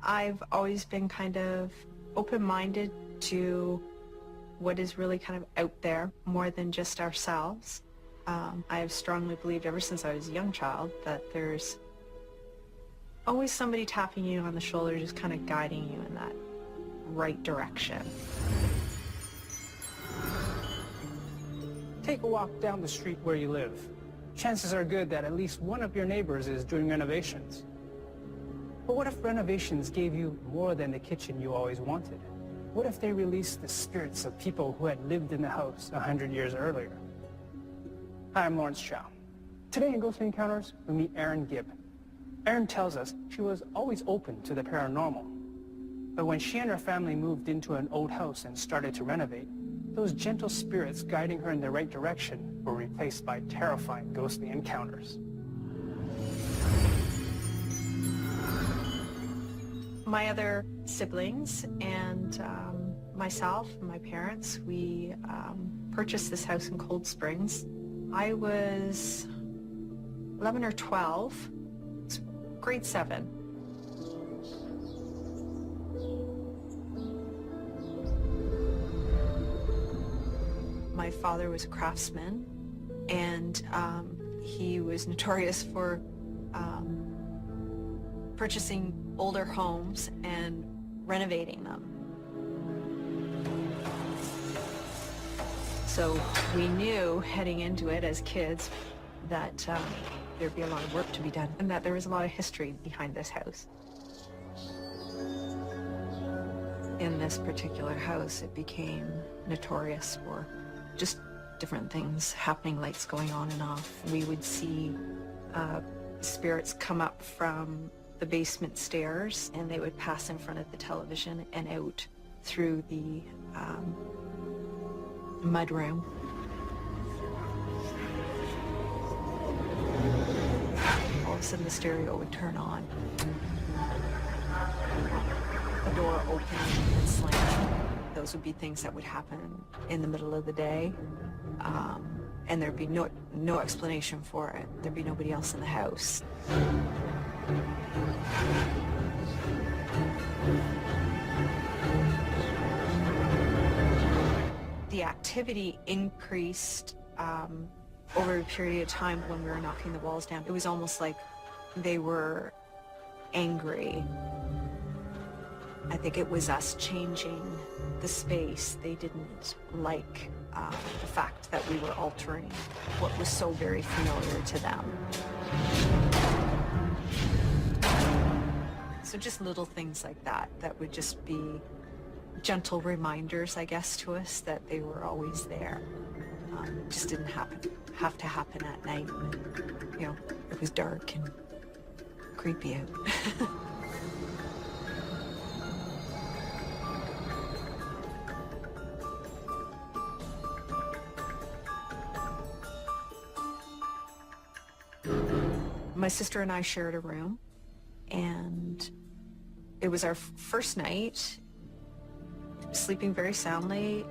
I've always been kind of open-minded to what is really kind of out there more than just ourselves. I have strongly believed ever since I was a young child that there's always somebody tapping you on the shoulder, just kind of guiding you in that right direction. Take a walk down the street where you live. Chances are good that at least one of your neighbors is doing renovations. But what if renovations gave you more than the kitchen you always wanted? What if they released the spirits of people who had lived in the house 100 years earlier? Hi, I'm Lawrence Chow. Today in Ghostly Encounters, we meet Erin Gibb. Erin tells us she was always open to the paranormal. But when she and her family moved into an old house and started to renovate, those gentle spirits guiding her in the right direction were replaced by terrifying ghostly encounters. My other siblings and myself and my parents, we purchased this house in Cold Springs. I was 11 or 12, it's grade 7. My father was a craftsman, and he was notorious for purchasing older homes and renovating them. So we knew heading into it as kids that there'd be a lot of work to be done and that there was a lot of history behind this house. In this particular house, it became notorious for just different things happening, lights going on and off. We would see spirits come up from the basement stairs, and they would pass in front of the television and out through the mud room. All of a sudden the stereo would turn on. The door opening and slamming. Those would be things that would happen in the middle of the day, and there'd be no explanation for it. There'd be nobody else in the house. The activity increased over a period of time when we were knocking the walls down. It was almost like they were angry. I think it was us changing the space. They didn't like the fact that we were altering what was so very familiar to them. So just little things like that would just be gentle reminders, I guess, to us that they were always there. It just didn't have to happen at night when, you know, it was dark and creepy out. My sister and I shared a room, and it was our first night, sleeping very soundly.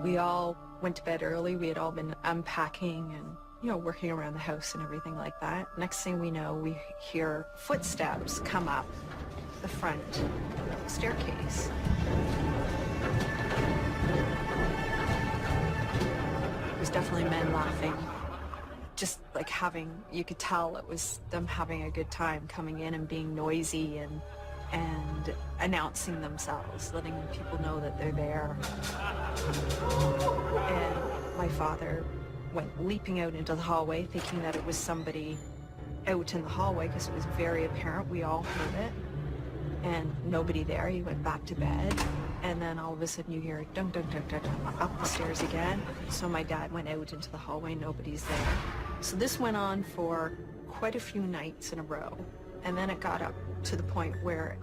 We all went to bed early. We had all been unpacking and, you know, working around the house and everything like that. Next thing we know, we hear footsteps come up the front staircase. It was definitely men laughing. Just like you could tell it was them having a good time, coming in and being noisy and announcing themselves, letting people know that they're there. And my father went leaping out into the hallway, thinking that it was somebody out in the hallway, because it was very apparent. We all heard it, and nobody there. He went back to bed, and then all of a sudden you hear dunk, dunk, dunk, dunk, dunk, up the stairs again. So my dad went out into the hallway, nobody's there. So this went on for quite a few nights in a row, and then it got up to the point where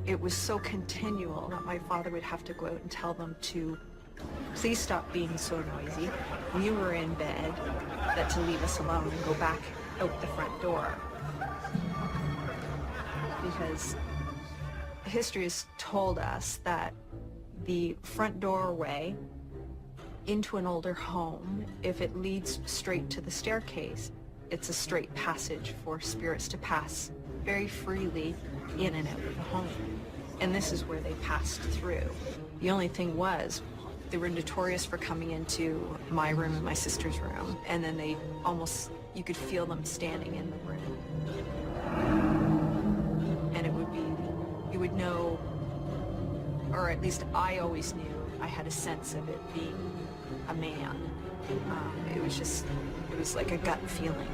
it was so continual that my father would have to go out and tell them to please stop being so noisy. We were in bed, that to leave us alone and go back out the front door. Because history has told us that the front doorway into an older home, if it leads straight to the staircase, it's a straight passage for spirits to pass very freely in and out of the home. And this is where they passed through. The only thing was, they were notorious for coming into my room and my sister's room, and then they almost, you could feel them standing in the room. And it would be, you would know, or at least I always knew, I had a sense of it being a man. It was just, it was like a gut feeling.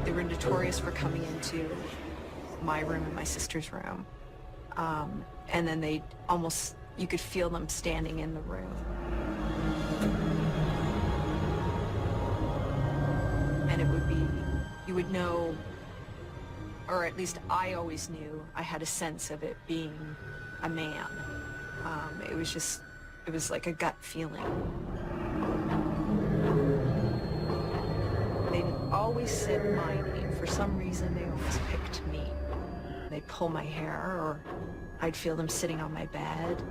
They were notorious for coming into my room and my sister's room. And then they almost, you could feel them standing in the room. And it would be, you would know, or at least I always knew, I had a sense of it being a man. It was just, it was like a gut feeling. They'd always said my name. For some reason, they always picked me. They'd pull my hair, or I'd feel them sitting on my bed.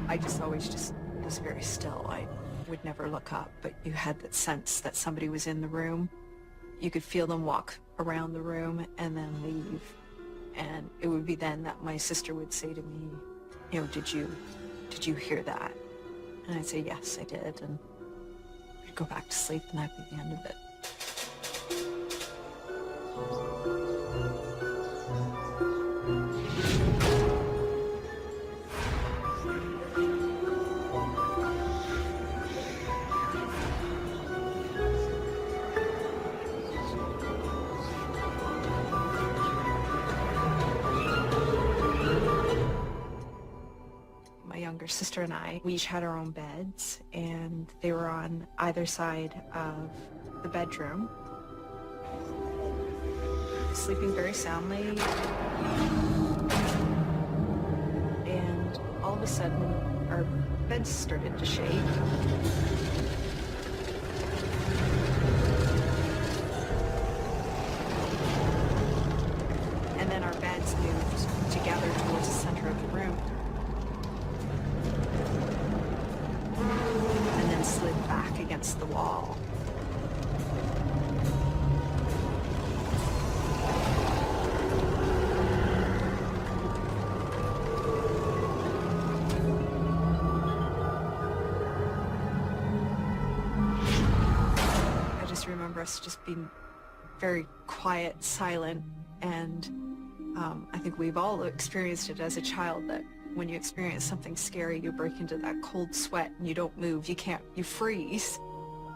I just always just was very still. I would never look up, but you had that sense that somebody was in the room. You could feel them walk around the room and then leave. And it would be then that my sister would say to me, you know, did you hear that? And I'd say, yes, I did. And I'd go back to sleep, and that'd be the end of it. Younger sister and I, we each had our own beds, and they were on either side of the bedroom, sleeping very soundly. And all of a sudden, our beds started to shake. And then our beds moved together towards the center of the room. And then slid back against the wall. I just remember us just being very quiet, silent, and I think we've all experienced it as a child, that when you experience something scary, you break into that cold sweat and you don't move, you freeze.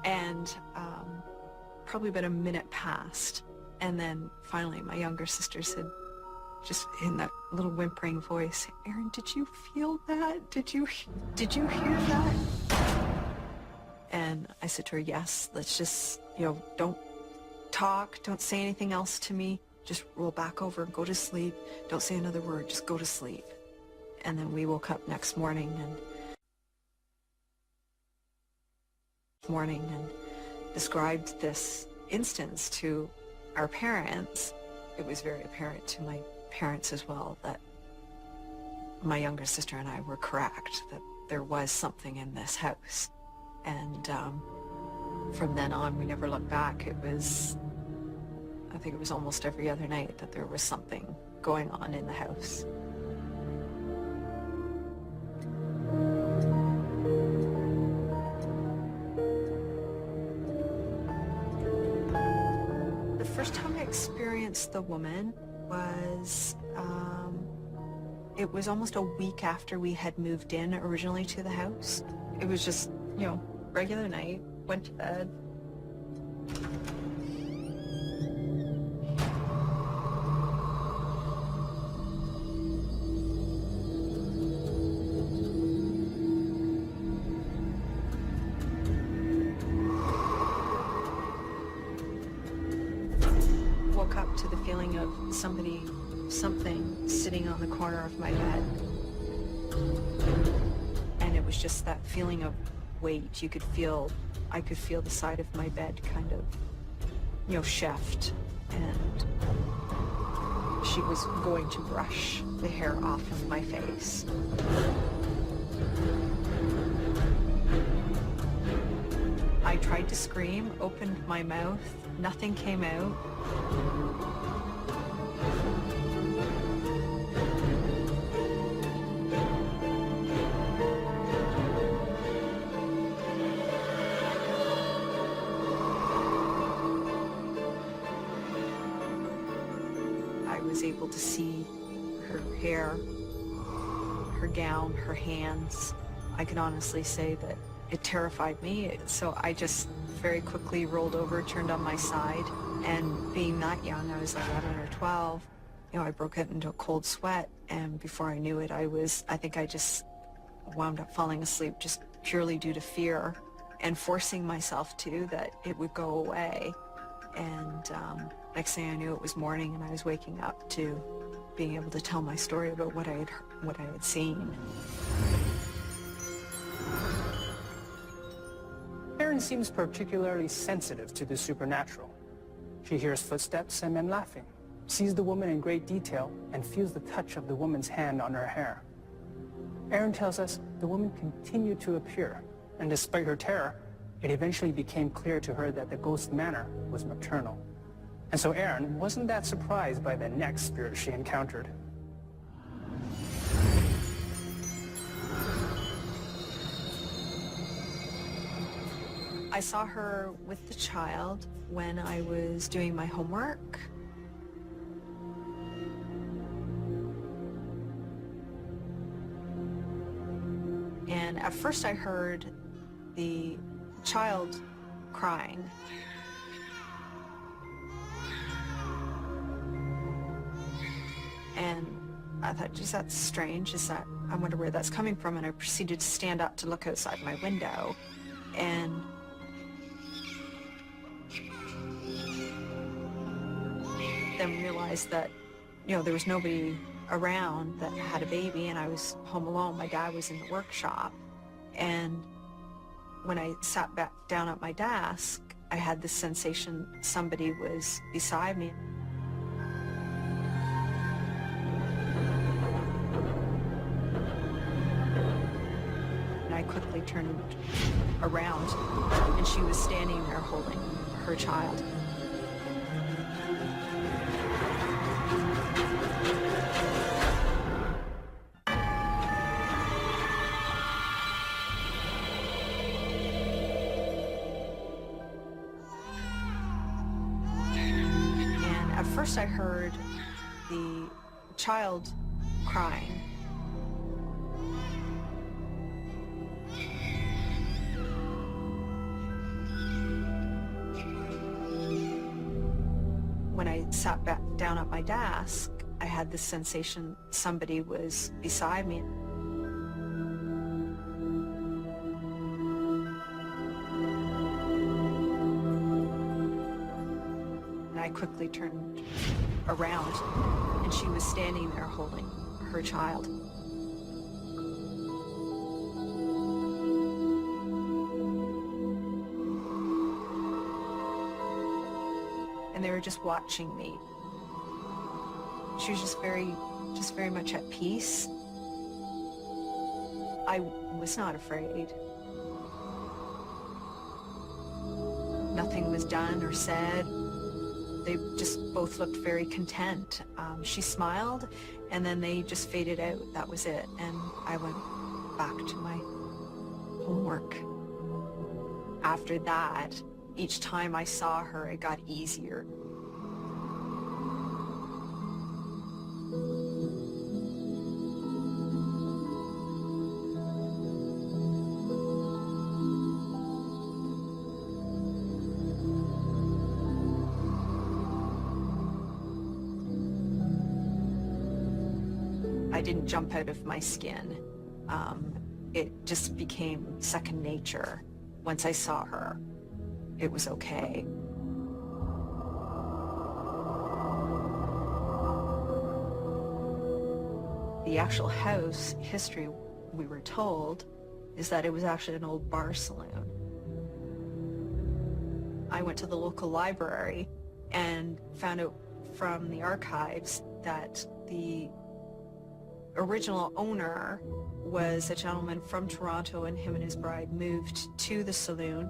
And probably about a minute passed. And then finally my younger sister said, just in that little whimpering voice, Erin, did you feel that? Did you hear that? And I said to her, yes, let's just, don't talk, don't say anything else to me. Just roll back over and go to sleep. Don't say another word, just go to sleep. And then we woke up next morning and described this instance to our parents. It was very apparent to my parents as well that my younger sister and I were correct, that there was something in this house. And from then on, we never looked back. I think it was almost every other night that there was something going on in the house. The first time I experienced the woman was, it was almost a week after we had moved in originally to the house. It was just, regular night, went to bed. Woke up to the feeling of something sitting on the corner of my bed. And it it was just that feeling of weight. I could feel the side of my bed kind of, shift, and she was going to brush the hair off of my face. I tried to scream, opened my mouth, nothing came out. I was able to see her hair, her gown, her hands. I can honestly say that it terrified me, so I just very quickly rolled over, turned on my side, and being that young, I was 11 or 12, I broke out into a cold sweat, and before I knew it, I think I just wound up falling asleep just purely due to fear and forcing myself that it would go away. And next thing I knew, it was morning, and I was waking up to being able to tell my story about what I had seen. Erin seems particularly sensitive to the supernatural. She hears footsteps and men laughing, sees the woman in great detail, and feels the touch of the woman's hand on her hair. Erin tells us the woman continued to appear, and despite her terror, it eventually became clear to her that the ghost manor was maternal. And so Erin wasn't that surprised by the next spirit she encountered. I saw her with the child when I was doing my homework. And at first I heard the child crying. And I thought, geez, that's strange. I wonder where that's coming from. And I proceeded to stand up to look outside my window. And then realized that, there was nobody around that had a baby, and I was home alone. My dad was in the workshop. And when I sat back down at my desk, I had this sensation somebody was beside me. And I quickly turned around, and she was standing there holding her child. At first I heard the child crying. When I sat back down at my desk, I had this sensation somebody was beside me. I quickly turned around, and she was standing there holding her child. And they were just watching me. She was just very much at peace. I was not afraid. Nothing was done or said. They just both looked very content. She smiled, and then they just faded out. That was it. And I went back to my homework. After that, each time I saw her, it got easier. I didn't jump out of my skin. It just became second nature. Once I saw her, it was okay. The actual house history, we were told, is that it was actually an old bar saloon. I went to the local library and found out from the archives that the original owner was a gentleman from Toronto, and him and his bride moved to the saloon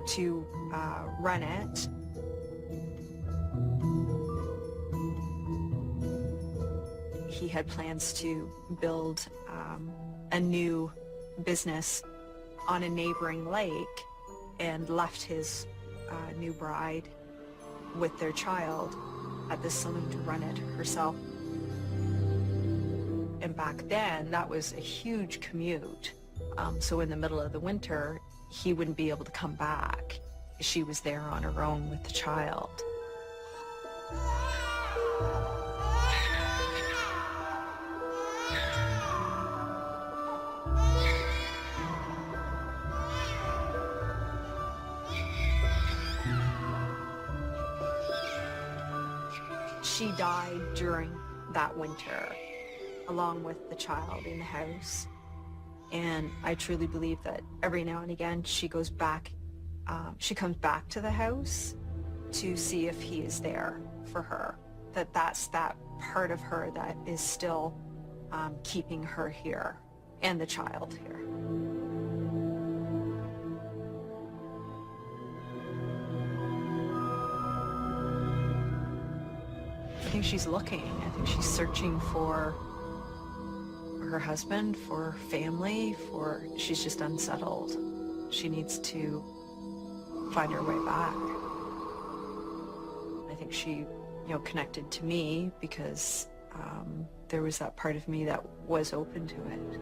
to run it. He had plans to build a new business on a neighboring lake, and left his new bride with their child at the saloon to run it herself. And back then, that was a huge commute. So in the middle of the winter, he wouldn't be able to come back. She was there on her own with the child. She died during that winter, along with the child in the house. And I truly believe that every now and again she goes back, she comes back to the house to see if he is there for her. That's that part of her that is still keeping her here and the child here. I think she's looking. I think she's searching for her husband, for family, she's just unsettled. She needs to find her way back. I think she, connected to me because there was that part of me that was open to it.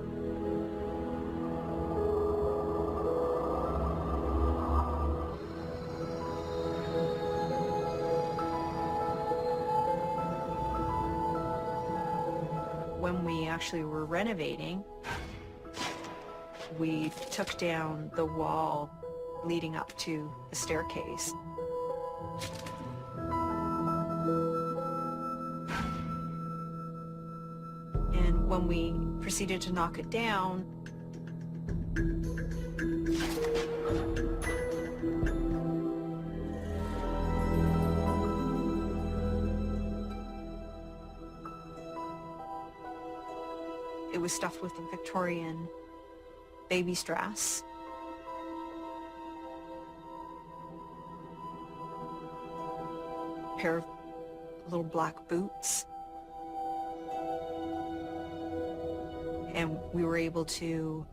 When we actually were renovating, we took down the wall leading up to the staircase. And when we proceeded to knock it down, it was stuffed with a Victorian baby's dress. A pair of little black boots. And we were able to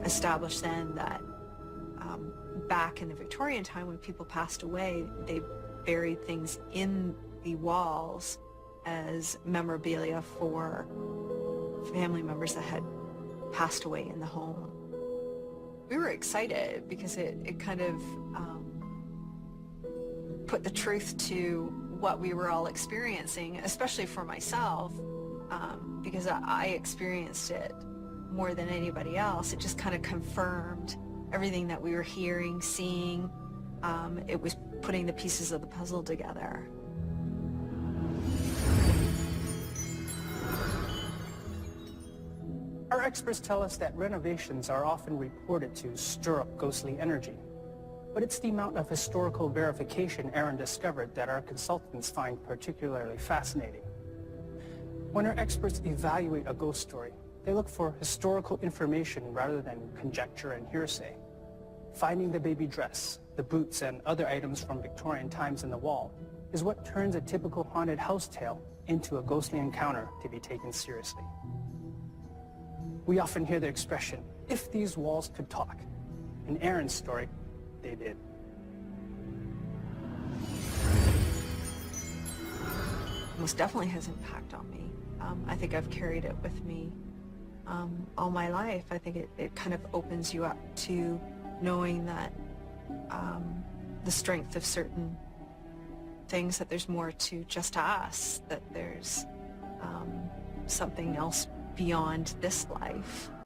establish then that back in the Victorian time when people passed away, they buried things in the walls as memorabilia for family members that had passed away in the home. We were excited because it kind of put the truth to what we were all experiencing, especially for myself, because I experienced it more than anybody else. It just kind of confirmed everything that we were hearing, seeing. It was putting the pieces of the puzzle together. Our experts tell us that renovations are often reported to stir up ghostly energy. But it's the amount of historical verification Erin discovered that our consultants find particularly fascinating. When our experts evaluate a ghost story, they look for historical information rather than conjecture and hearsay. Finding the baby dress, the boots, and other items from Victorian times in the wall is what turns a typical haunted house tale into a ghostly encounter to be taken seriously. We often hear the expression, if these walls could talk. In Erin's story, they did. Most definitely has impact on me. I think I've carried it with me all my life. I think it kind of opens you up to knowing that the strength of certain things, that there's more to just us, that there's something else beyond this life.